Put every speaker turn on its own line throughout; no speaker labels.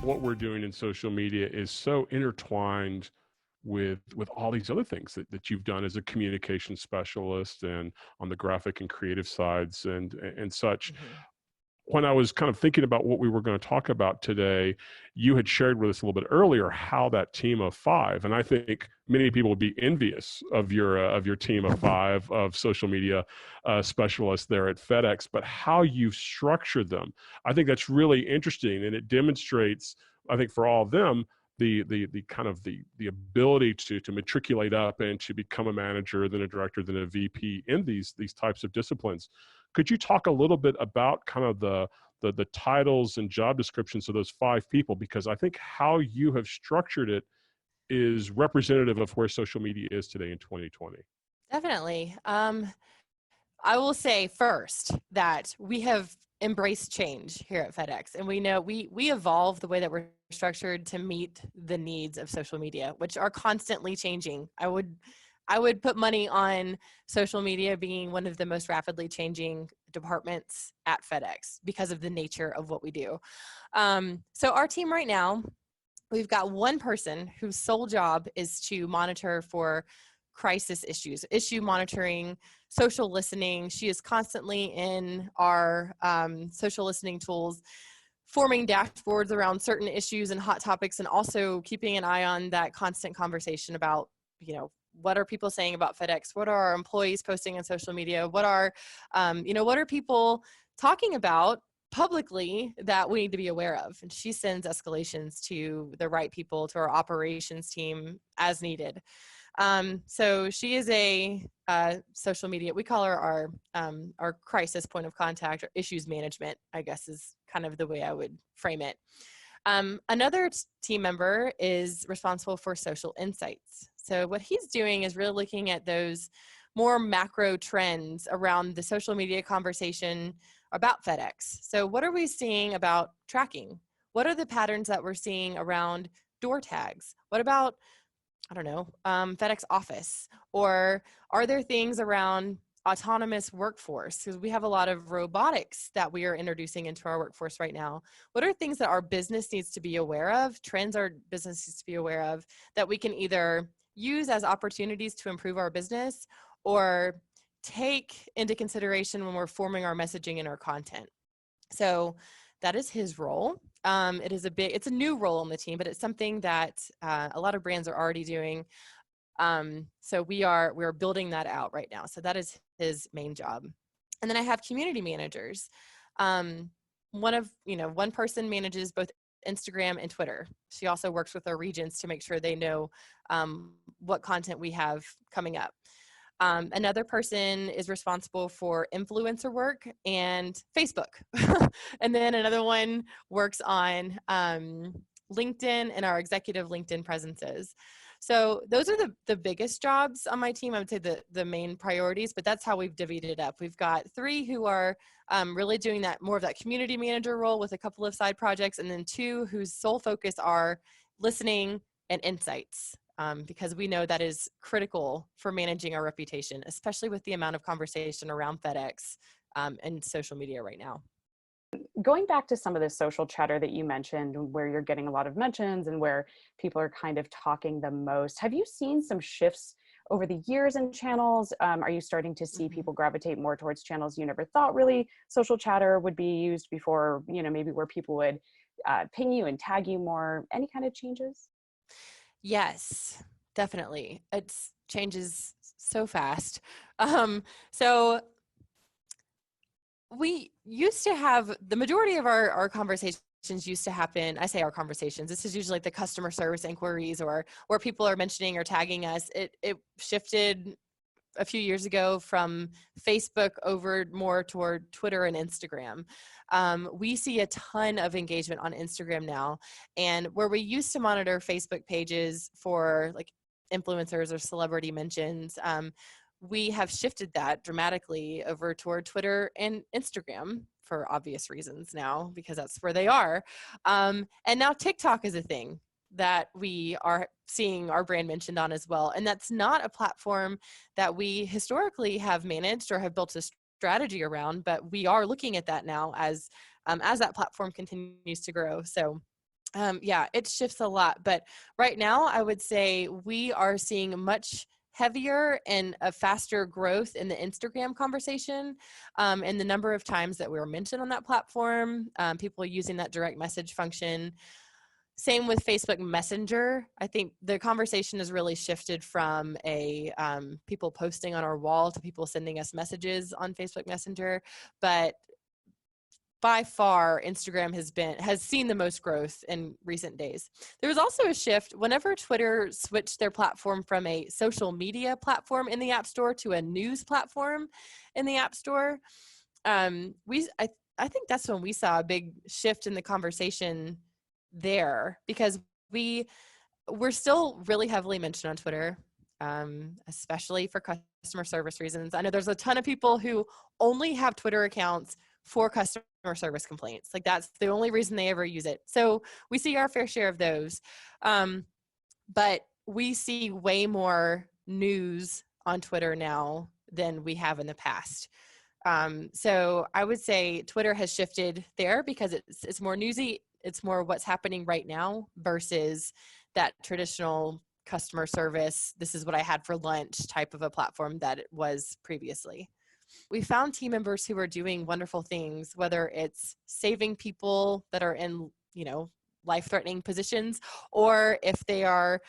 what we're doing in social media is so intertwined with all these other things that you've done as a communication specialist and on the graphic and creative sides and such.
Mhm.
When I was kind of thinking about what we were going to talk about today, you had shared with us a little bit earlier how that team of five, and I think many people would be envious of your team of five of social media specialists there at FedEx, but how you've structured them, I think that's really interesting, and it demonstrates, I think, for all of them, the kind of the ability to matriculate up and to become a manager, then a director, then a VP in these types of disciplines. Could you talk a little bit about kind of the titles and job descriptions of those five people? Because I think how you have structured it is representative of where social media is today in 2020.
Definitely. I will say first that we have embraced change here at FedEx, and we know we evolve the way that we're structured to meet the needs of social media, which are constantly changing. I would put money on social media being one of the most rapidly changing departments at FedEx because of the nature of what we do. So our team right now, we've got one person whose sole job is to monitor for crisis issues, issue monitoring, social listening. She is constantly in our social listening tools, forming dashboards around certain issues and hot topics, and also keeping an eye on that constant conversation about, what are people saying about FedEx? What are our employees posting on social media? What are people talking about publicly that we need to be aware of? And she sends escalations to the right people, to our operations team as needed. So she is a social media, we call her our crisis point of contact, or issues management, I guess is kind of the way I would frame it. Another team member is responsible for social insights. So what he's doing is really looking at those more macro trends around the social media conversation about FedEx. So what are we seeing about tracking? What are the patterns that we're seeing around door tags? What about, I don't know, FedEx Office? Or are there things around autonomous workforce? Because we have a lot of robotics that we are introducing into our workforce right now. What are things that our business needs to be aware of, trends our business needs to be aware of, that we can either use as opportunities to improve our business or take into consideration when we're forming our messaging and our content? So that is his role. It's a new role on the team, but it's something that a lot of brands are already doing. So we're building that out right now. So that is his main job. And then I have community managers. One person manages both Instagram and Twitter. She also works with our regions to make sure they know what content we have coming up. Another person is responsible for influencer work and Facebook. And then another one works on LinkedIn and our executive LinkedIn presences. So those are the biggest jobs on my team. I would say the main priorities, but that's how we've divvied it up. We've got three who are really doing that, more of that community manager role with a couple of side projects, and then two whose sole focus are listening and insights. Because we know that is critical for managing our reputation, especially with the amount of conversation around FedEx and social media right now.
Going back to some of the social chatter that you mentioned, where you're getting a lot of mentions and where people are kind of talking the most, have you seen some shifts over the years in channels? Are you starting to see people gravitate more towards channels you never thought really social chatter would be used before, maybe where people would ping you and tag you more? Any kind of changes?
Yes, definitely. It changes so fast. So we used to have, the majority of our conversations used to happen, I say our conversations, this is usually like the customer service inquiries or where people are mentioning or tagging us. It shifted a few years ago from Facebook over more toward Twitter and Instagram. We see a ton of engagement on Instagram now, and where we used to monitor Facebook pages for like influencers or celebrity mentions, we have shifted that dramatically over toward Twitter and Instagram for obvious reasons now, because that's where they are. And now TikTok is a thing that we are seeing our brand mentioned on as well. And that's not a platform that we historically have managed or have built a strategy around, but we are looking at that now as that platform continues to grow. So Yeah, it shifts a lot. But right now, I would say we are seeing much heavier and a faster growth in the Instagram conversation, and the number of times that we were mentioned on that platform, people using that direct message function. Same with Facebook Messenger. I think the conversation has really shifted from a people posting on our wall to people sending us messages on Facebook Messenger. But by far, Instagram has seen the most growth in recent days. There was also a shift whenever Twitter switched their platform from a social media platform in the App Store to a news platform in the App Store. I think that's when we saw a big shift in the conversation there, because we're still really heavily mentioned on Twitter, especially for customer service reasons. I know there's a ton of people who only have Twitter accounts for customer service complaints. Like, that's the only reason they ever use it. So we see our fair share of those. But we see way more news on Twitter now than we have in the past. So I would say Twitter has shifted there because it's more newsy. It's more what's happening right now versus that traditional customer service, this is what I had for lunch type of a platform that it was previously. We found team members who are doing wonderful things, whether it's saving people that are in, life-threatening positions, or if they are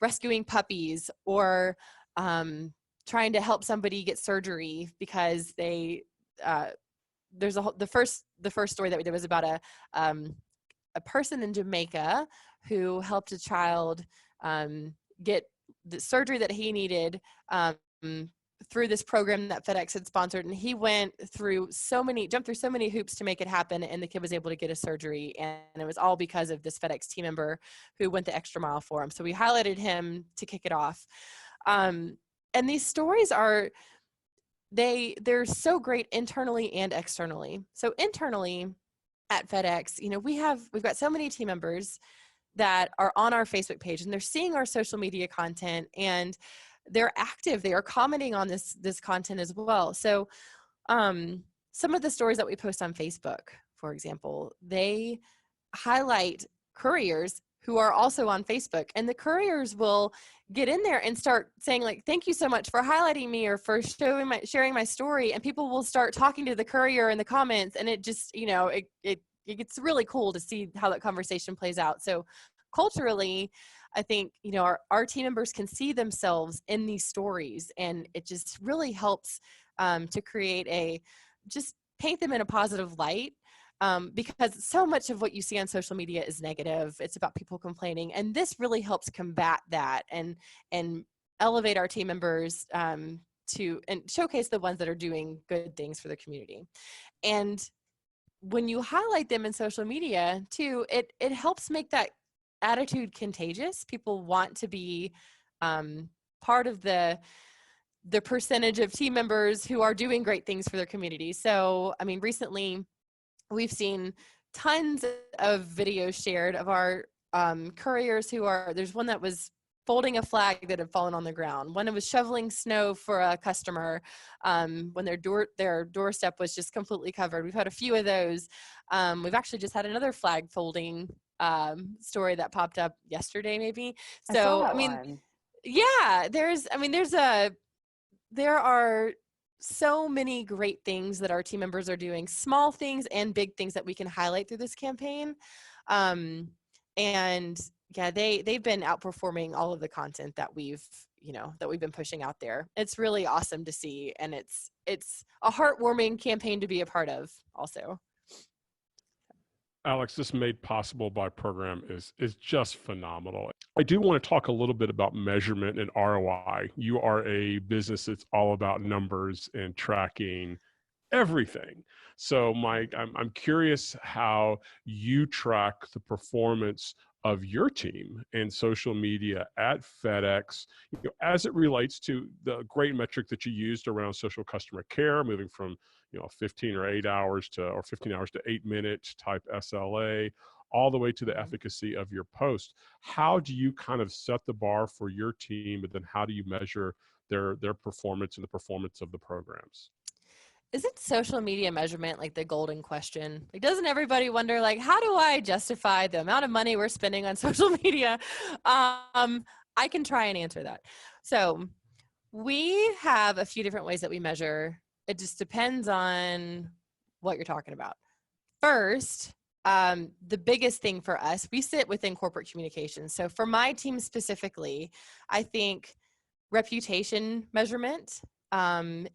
rescuing puppies, or trying to help somebody get surgery because they the first story that we did was about a person in Jamaica who helped a child get the surgery that he needed through this program that FedEx had sponsored, and he jumped through so many hoops to make it happen, and the kid was able to get a surgery, and it was all because of this FedEx team member who went the extra mile for him. So we highlighted him to kick it off. And these stories they're so great internally and externally. So internally at FedEx, we've got so many team members that are on our Facebook page, and they're seeing our social media content, and they're active. They are commenting on this content as well. So some of the stories that we post on Facebook, for example, they highlight couriers who are also on Facebook, and the couriers will get in there and start saying, like, thank you so much for highlighting me or for sharing my story. And people will start talking to the courier in the comments, and it just, it gets really cool to see how that conversation plays out. So culturally, I think, our team members can see themselves in these stories, and it just really helps to just paint them in a positive light. Because so much of what you see on social media is negative. It's about people complaining, and this really helps combat that and elevate our team members and showcase the ones that are doing good things for the community. And when you highlight them in social media too, it helps make that attitude contagious. People want to be part of the percentage of team members who are doing great things for their community. So, I mean, recently we've seen tons of videos shared of our couriers there's one that was folding a flag that had fallen on the ground. One that was shoveling snow for a customer when their doorstep was just completely covered. We've had a few of those. We've actually just had another flag folding story that popped up yesterday, maybe. So, I mean, one. Yeah, there are so many great things that our team members are doing, small things and big things that we can highlight through this campaign. And yeah, they've been outperforming all of the content that we've been pushing out there. It's really awesome to see, and it's a heartwarming campaign to be a part of also.
Alex, this made possible by program is just phenomenal. I do want to talk a little bit about measurement and ROI. You are a business that's all about numbers and tracking everything. So Mike, I'm curious how you track the performance of your team in social media at FedEx, as it relates to the great metric that you used around social customer care, moving from 15 hours to 8 minutes type SLA, all the way to the efficacy of your post. How do you kind of set the bar for your team, and then how do you measure their performance and the performance of the programs?
Isn't social media measurement like the golden question? Like, doesn't everybody wonder, like, how do I justify the amount of money we're spending on social media? I can try and answer that. So we have a few different ways that we measure. It just depends on what you're talking about. First, the biggest thing for us, we sit within corporate communications. So for my team specifically, I think reputation measurement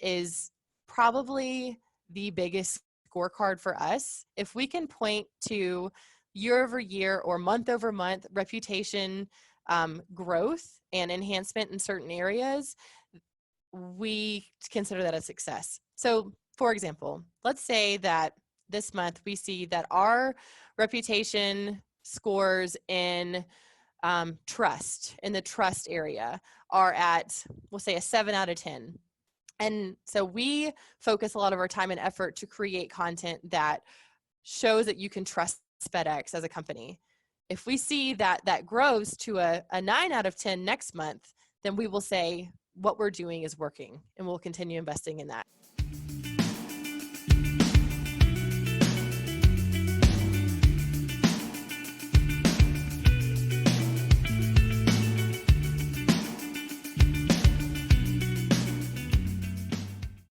is probably the biggest scorecard for us. If we can point to year over year or month over month reputation growth and enhancement in certain areas, we consider that a success. So for example, let's say that this month we see that our reputation scores in trust, in the trust area, are at, we'll say, a 7 out of 10. And so we focus a lot of our time and effort to create content that shows that you can trust FedEx as a company. If we see that that grows to a 9 out of 10 next month, then we will say what we're doing is working, and we'll continue investing in that.